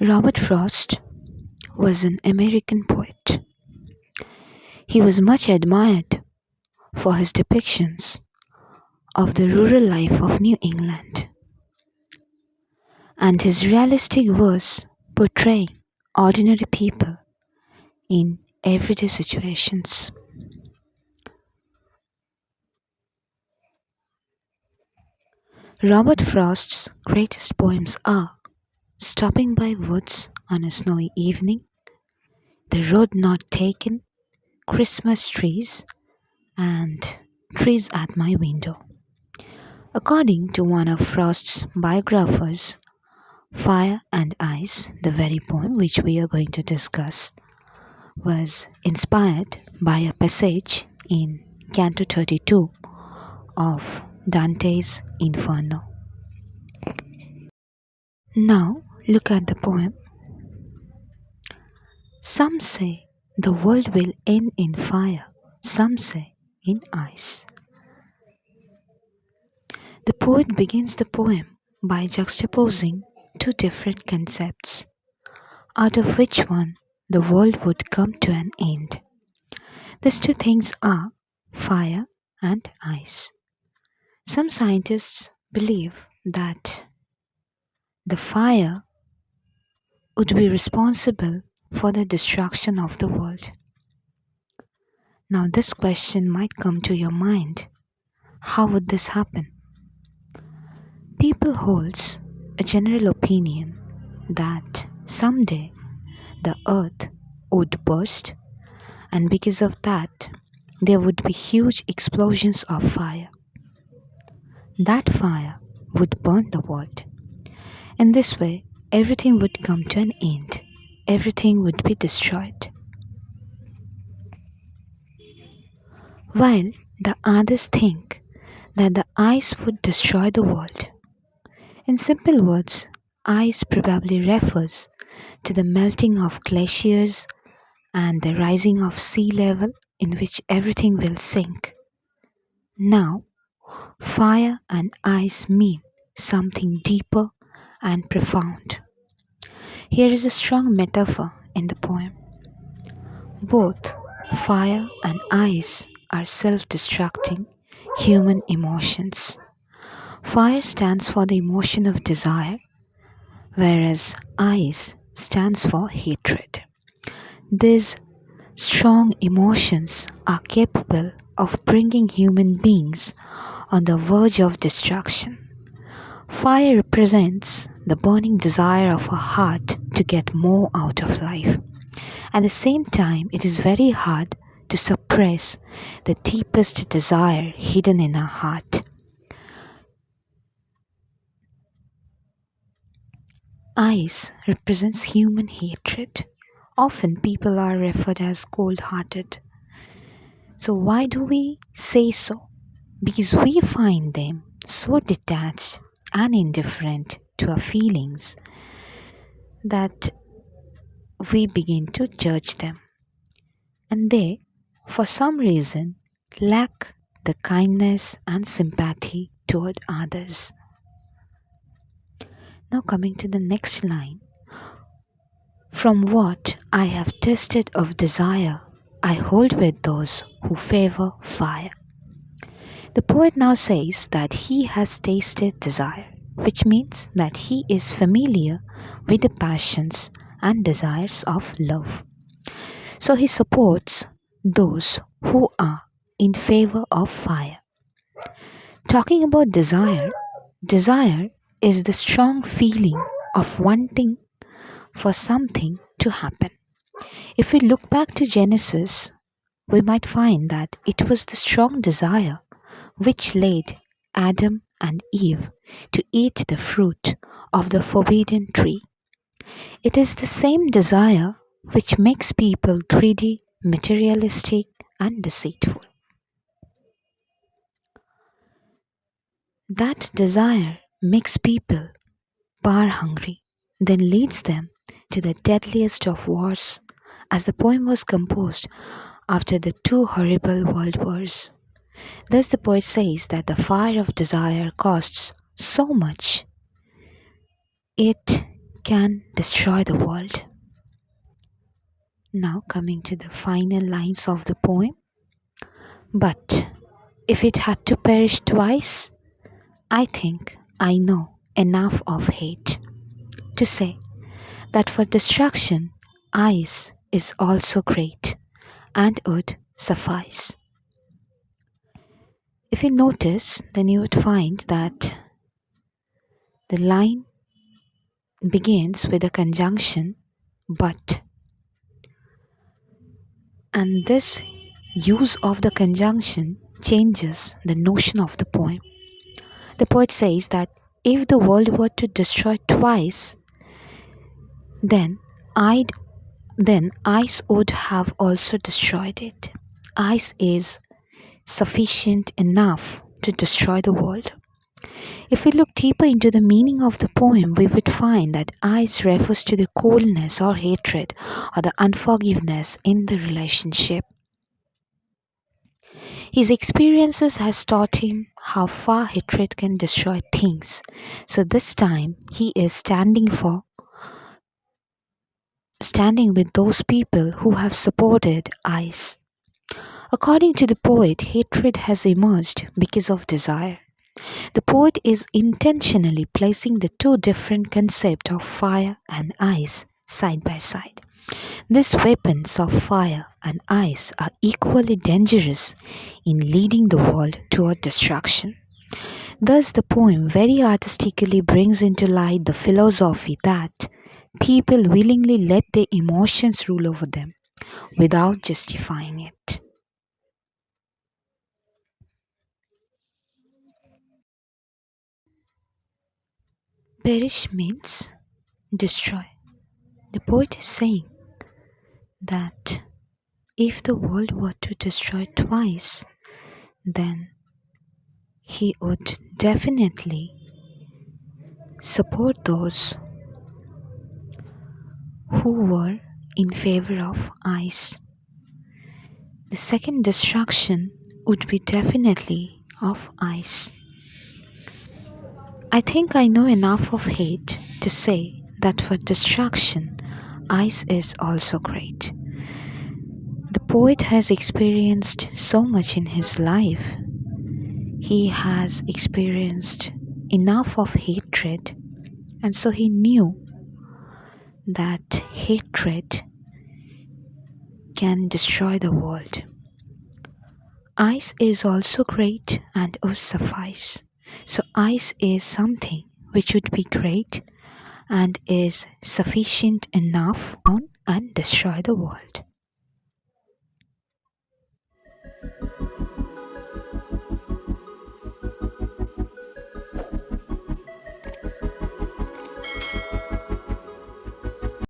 Robert Frost was an American poet. He was much admired for his depictions of the rural life of New England and his realistic verse portraying ordinary people in everyday situations. Robert Frost's greatest poems are Stopping by Woods on a Snowy Evening, The Road Not Taken, Christmas Trees, and Trees at My Window. According to one of Frost's biographers, Fire and Ice, the very poem which we are going to discuss, was inspired by a passage in Canto 32 of Dante's Inferno. Now look at the poem. Some say the world will end in fire, some say in ice. The poet begins the poem by juxtaposing two different concepts, out of which one the world would come to an end. These two things are fire and ice. Some scientists believe that the fire would be responsible for the destruction of the world. Now, this question might come to your mind. How would this happen? People holds a general opinion that someday the earth would burst, and because of that there would be huge explosions of fire. That fire would burn the world. In this way, everything would come to an end. Everything would be destroyed. While the others think that the ice would destroy the world. In simple words, ice probably refers to the melting of glaciers and the rising of sea level in which everything will sink. Now, fire and ice mean something deeper and profound. Here is a strong metaphor in the poem. Both fire and ice are self-destructing human emotions. Fire stands for the emotion of desire, whereas ice stands for hatred. These strong emotions are capable of bringing human beings on the verge of destruction. Fire represents the burning desire of a heart to get more out of life. At the same time, it is very hard to suppress the deepest desire hidden in our heart. Ice represents human hatred. Often people are referred as cold-hearted. So why do we say so? Because we find them so detached and indifferent to our feelings that we begin to judge them. And they, for some reason, lack the kindness and sympathy toward others. Now, coming to the next line. From what I have tasted of desire, I hold with those who favor fire. The poet now says that he has tasted desire, which means that he is familiar with the passions and desires of love. So he supports those who are in favor of fire. Talking about desire, desire is the strong feeling of wanting for something to happen. If we look back to Genesis, we might find that it was the strong desire which led Adam and Eve to eat the fruit of the forbidden tree. It is the same desire which makes people greedy, materialistic, and deceitful. That desire makes people power hungry, then leads them to the deadliest of wars, as the poem was composed after the two horrible world wars. Thus, the poet says that the fire of desire costs so much, it can destroy the world. Now, coming to the final lines of the poem. But if it had to perish twice, I think I know enough of hate to say that for destruction, ice is also great and would suffice. If you notice, then you would find that the line begins with a conjunction but, and this use of the conjunction changes the notion of the poem. The poet says that if the world were to destroy twice, then I'd then ice would have also destroyed it. Ice is sufficient enough to destroy the world. If we look deeper into the meaning of the poem, we would find that ice refers to the coldness or hatred or the unforgiveness in the relationship. His experiences has taught him how far hatred can destroy things. So this time he is standing with those people who have supported ice. According to the poet, hatred has emerged because of desire. The poet is intentionally placing the two different concepts of fire and ice side by side. These weapons of fire and ice are equally dangerous in leading the world toward destruction. Thus, the poem very artistically brings into light the philosophy that people willingly let their emotions rule over them without justifying it. Perish means destroy. The poet is saying that if the world were to destroy twice, then he would definitely support those who were in favor of ice. The second destruction would be definitely of ice. I think I know enough of hate to say that for destruction, ice is also great. The poet has experienced so much in his life. He has experienced enough of hatred, and so he knew that hatred can destroy the world. Ice is also great and will suffice. So, ice is something which would be great and is sufficient enough on and destroy the world.